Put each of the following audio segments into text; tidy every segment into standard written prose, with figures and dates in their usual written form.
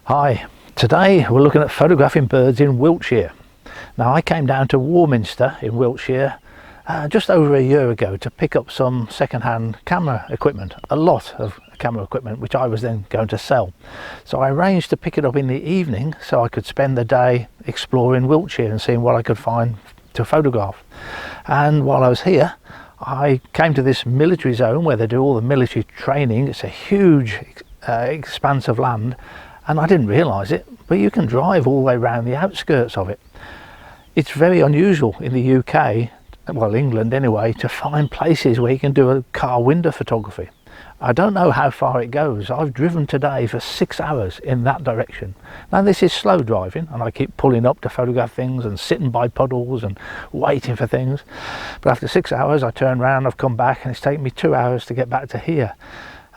Hi, today we're looking at photographing birds in Wiltshire. Now I came down to Warminster in Wiltshire just over a year ago to pick up some second-hand camera equipment, a lot of camera equipment which I was then going to sell. So I arranged to pick it up in the evening so I could spend the day exploring Wiltshire and seeing what I could find to photograph. And while I was here I came to this military zone where they do all the military training. It's a huge expanse of land. And I didn't realise it, but you can drive all the way around the outskirts of it. It's very unusual in the UK, well England anyway, to find places where you can do a car window photography. I don't know how far it goes. I've driven today for 6 hours in that direction. Now this is slow driving and I keep pulling up to photograph things and sitting by puddles and waiting for things. But after 6 hours I turn around, I've come back and it's taken me 2 hours to get back to here.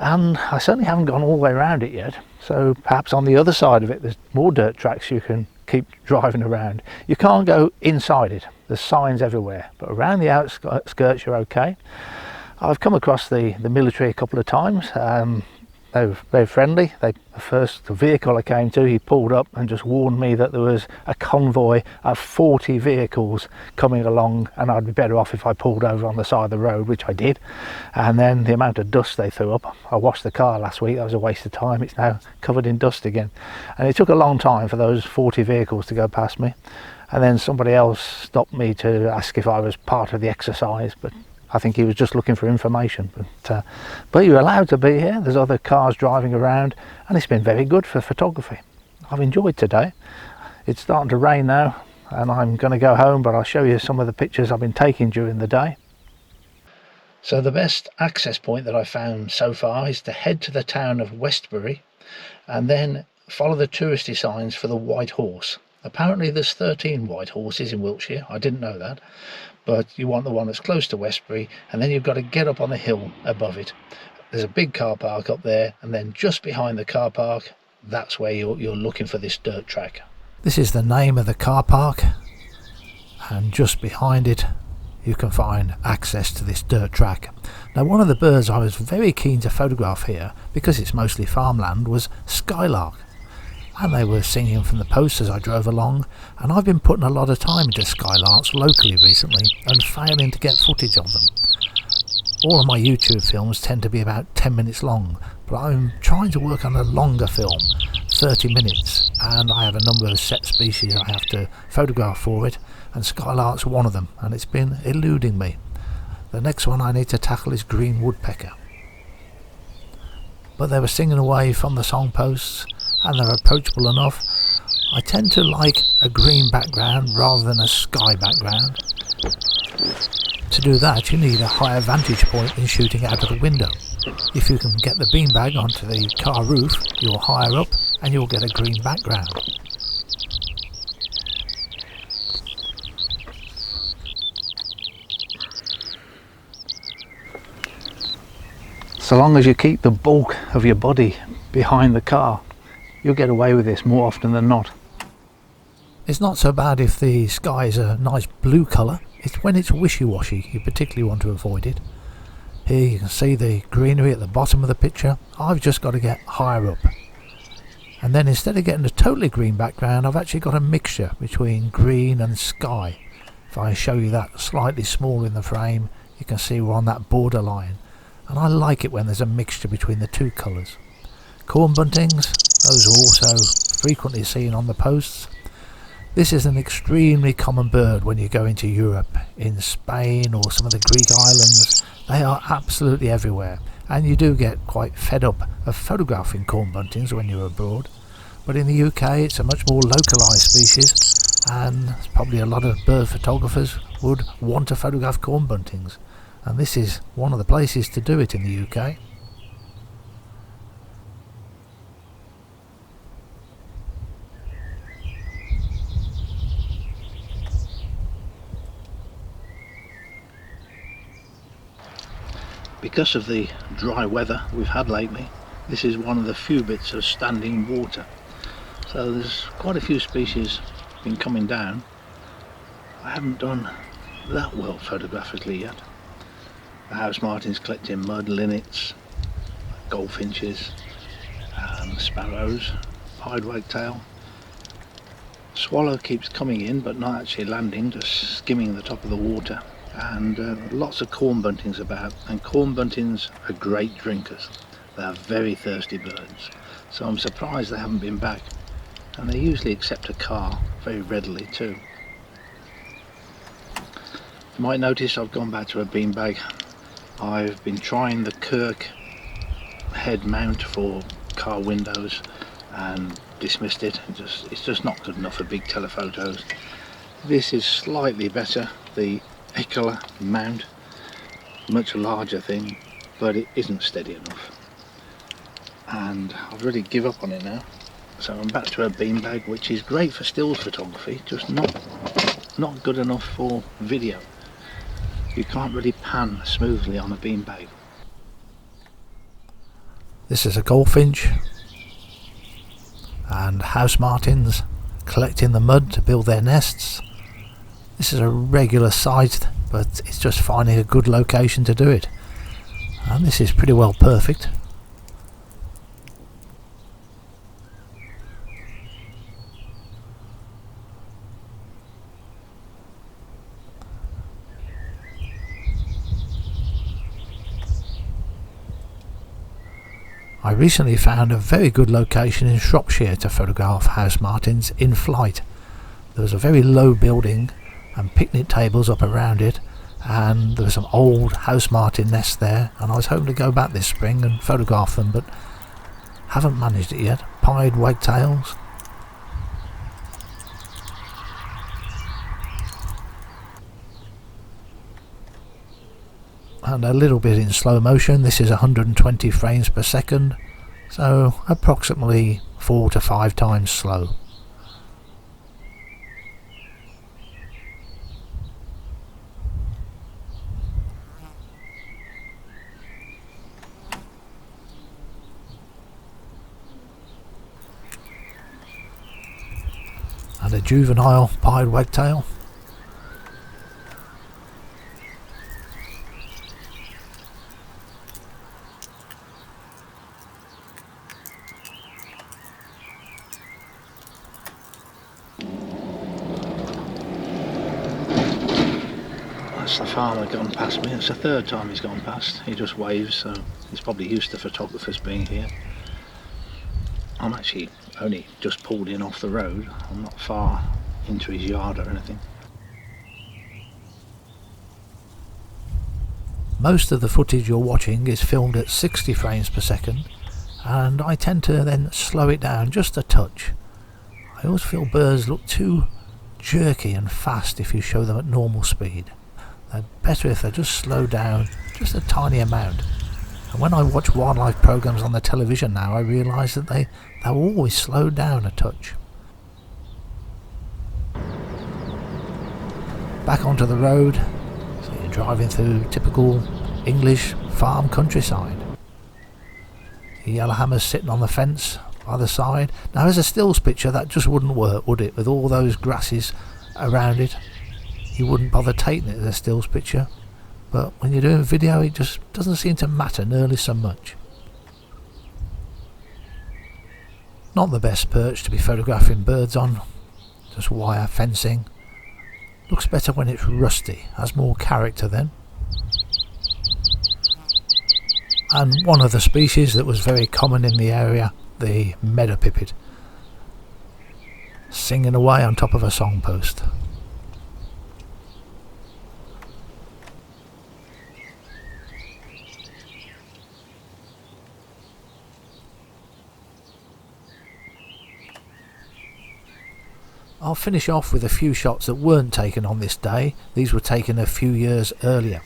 And I certainly haven't gone all the way around it yet, so perhaps on the other side of it there's more dirt tracks you can keep driving around. You can't go inside it, there's signs everywhere, but around the outskirts you're okay. I've come across the military a couple of times. They were very friendly. The first vehicle I came to, he pulled up and just warned me that there was a convoy of 40 vehicles coming along and I'd be better off if I pulled over on the side of the road, which I did. And then the amount of dust they threw up. I washed the car last week, that was a waste of time. It's now covered in dust again. And it took a long time for those 40 vehicles to go past me. And then somebody else stopped me to ask if I was part of the exercise, but I think he was just looking for information, but you're allowed to be here. There's other cars driving around and it's been very good for photography. I've enjoyed today. It's starting to rain now and I'm going to go home, but I'll show you some of the pictures I've been taking during the day. So the best access point that I've found so far is to head to the town of Westbury and then follow the touristy signs for the White Horse. Apparently there's 13 white horses in Wiltshire. I didn't know that. But you want the one that's close to Westbury, and then you've got to get up on the hill above it. There's a big car park up there, and then just behind the car park, that's where you're looking for this dirt track. This is the name of the car park, and just behind it you can find access to this dirt track. Now one of the birds I was very keen to photograph here, because it's mostly farmland, was skylark. And they were singing from the post as I drove along, and I've been putting a lot of time into skylarks locally recently and failing to get footage of them. All of my YouTube films tend to be about 10 minutes long, but I'm trying to work on a longer film, 30 minutes, and I have a number of set species I have to photograph for it, and skylark's one of them, and it's been eluding me. The next one I need to tackle is green woodpecker. But they were singing away from the song posts, and they're approachable enough. I tend to like a green background rather than a sky background. To do that you need a higher vantage point than shooting out of the window. If you can get the beanbag onto the car roof, you're higher up and you'll get a green background. So long as you keep the bulk of your body behind the car, you'll get away with this more often than not. It's not so bad if the sky is a nice blue colour. It's when it's wishy-washy you particularly want to avoid it. Here you can see the greenery at the bottom of the picture. I've just got to get higher up. And then instead of getting a totally green background, I've actually got a mixture between green and sky. If I show you that slightly smaller in the frame, you can see we're on that borderline. And I like it when there's a mixture between the two colours. Corn buntings, those are also frequently seen on the posts. This is an extremely common bird when you go into Europe, in Spain or some of the Greek islands. They are absolutely everywhere, and you do get quite fed up of photographing corn buntings when you're abroad. But in the UK it's a much more localised species, and probably a lot of bird photographers would want to photograph corn buntings, and this is one of the places to do it in the UK. Because of the dry weather we've had lately, this is one of the few bits of standing water. So there's quite a few species been coming down. I haven't done that well photographically yet. The house martins collecting mud, linnets, goldfinches, sparrows, pied wagtail. Swallow keeps coming in but not actually landing, just skimming the top of the water. And lots of corn buntings about, and corn buntings are great drinkers. They are very thirsty birds, so I'm surprised they haven't been back, and they usually accept a car very readily too. You might notice I've gone back to a beanbag. I've been trying the Kirk head mount for car windows and dismissed it. It's just not good enough for big telephotos. This is slightly better, the Ecola mount, much larger thing, but it isn't steady enough, and I've really give up on it now. So I'm back to a beanbag, which is great for stills photography, just not good enough for video. You can't really pan smoothly on a beanbag. This is a goldfinch and house martins collecting the mud to build their nests. This is a regular sight, but it's just finding a good location to do it, and this is pretty well perfect. I recently found a very good location in Shropshire to photograph house martins in flight. There was a very low building and picnic tables up around it, and there were some old house martin nests there, and I was hoping to go back this spring and photograph them, but haven't managed it yet. Pied wagtails. And a little bit in slow motion. This is 120 frames per second, so approximately 4 to 5 times slow. And a juvenile pied wagtail. That's the farmer gone past me. It's the third time he's gone past. He just waves, so he's probably used to photographers being here. I'm actually only just pulled in off the road. I'm not far into his yard or anything. Most of the footage you're watching is filmed at 60 frames per second, and I tend to then slow it down just a touch. I always feel birds look too jerky and fast if you show them at normal speed. They're better if they're just slowed down just a tiny amount. And when I watch wildlife programs on the television now, I realise that they're always slowed down a touch. Back onto the road, so you're driving through typical English farm countryside. The yellowhammer's sitting on the fence by the side. Now as a stills picture that just wouldn't work, would it? With all those grasses around it, you wouldn't bother taking it as a stills picture. But when you're doing video, it just doesn't seem to matter nearly so much. Not the best perch to be photographing birds on, just wire fencing. Looks better when it's rusty, has more character then. And one of the species that was very common in the area, the meadow pipit, singing away on top of a songpost. I'll finish off with a few shots that weren't taken on this day. These were taken a few years earlier.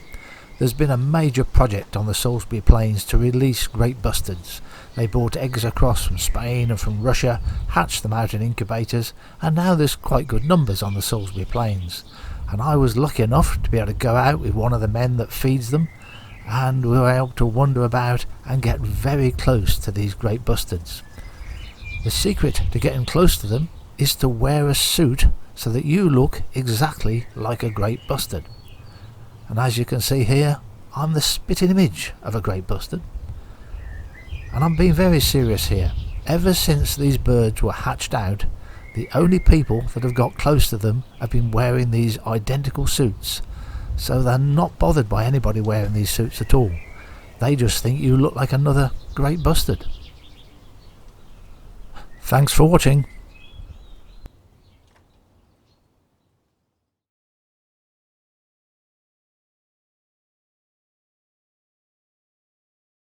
There's been a major project on the Salisbury Plains to release great bustards. They brought eggs across from Spain and from Russia, hatched them out in incubators, and now there's quite good numbers on the Salisbury Plains. And I was lucky enough to be able to go out with one of the men that feeds them, and we were able to wander about and get very close to these great bustards. The secret to getting close to them is to wear a suit so that you look exactly like a great bustard. And as you can see here, I'm the spitting image of a great bustard. And I'm being very serious here. Ever since these birds were hatched out, the only people that have got close to them have been wearing these identical suits. So they're not bothered by anybody wearing these suits at all. They just think you look like another great bustard. Thanks for watching.